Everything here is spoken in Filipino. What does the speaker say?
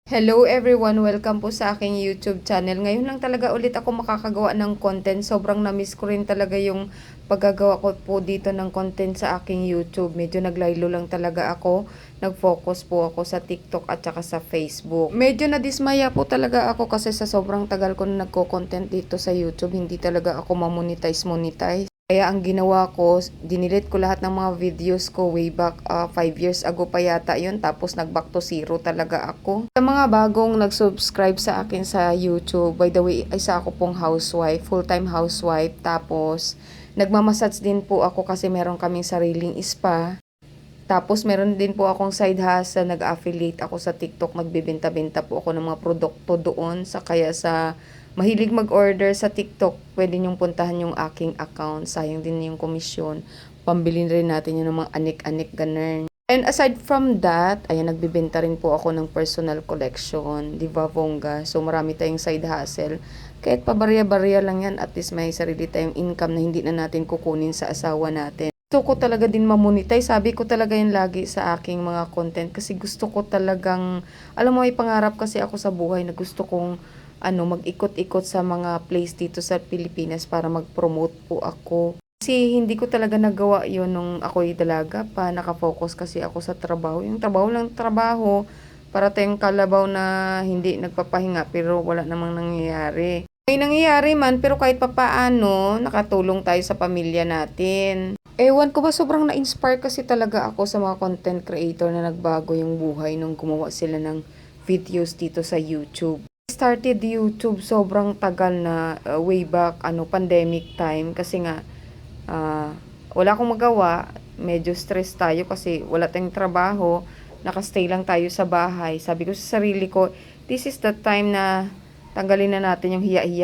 Hello everyone! Welcome po sa aking YouTube channel. Ngayon lang talaga ulit ako makakagawa ng content. Sobrang na-miss ko rin talaga yung paggagawa ko po dito ng content sa aking YouTube. Medyo naglaylo lang talaga ako. Nag-focus po ako sa TikTok at saka sa Facebook. Medyo nadismaya po talaga ako kasi sa sobrang tagal ko na nagko-content dito sa YouTube. Hindi talaga ako ma-monetize. Kaya ang ginawa ko, dinilit ko lahat ng mga videos ko way back 5 years ago pa yata yun. Tapos nag-back to zero talaga ako. Sa mga bagong nag-subscribe sa akin sa YouTube, by the way, isa ako pong housewife, full-time housewife. Tapos nagmamassage din po ako kasi meron kaming sariling spa. Tapos meron din po akong side hustle, nag-affiliate ako sa TikTok, nagbebenta-benta po ako ng mga produkto doon. Kaya sa mahilig mag-order sa TikTok, pwede niyong puntahan yung aking account. Sayang din yung komisyon. Pambili rin natin yun ng mga anik-anik ganun. And aside from that, ayan, nagbebenta rin po ako ng personal collection, di ba, bongga? So marami tayong side hustle. Kahit pabarya-barya lang yan, at least may sarili tayong income na hindi na natin kukunin sa asawa natin. Gusto ko talaga din mamonetize. Sabi ko talaga yun lagi sa aking mga content kasi gusto ko talagang, alam mo, may pangarap kasi ako sa buhay na gusto kong mag-ikot-ikot sa mga place dito sa Pilipinas para mag-promote po ako. Kasi hindi ko talaga nagawa yun nung ako'y dalaga pa. Nakafocus kasi ako sa trabaho. Yung trabaho lang trabaho, para tayong kalabaw na hindi nagpapahinga pero wala namang nangyayari. May nangyayari man pero kahit papaano, nakatulong tayo sa pamilya natin. Ewan ko ba, sobrang na-inspire kasi talaga ako sa mga content creator na nagbago yung buhay nung gumawa sila ng videos dito sa YouTube. Started YouTube sobrang tagal na, way back pandemic time kasi nga wala akong magawa, medyo stress tayo kasi wala tayong trabaho, nakastay lang tayo sa bahay. Sabi ko sa sarili ko, this is the time na tanggalin na natin yung hiya-hiya.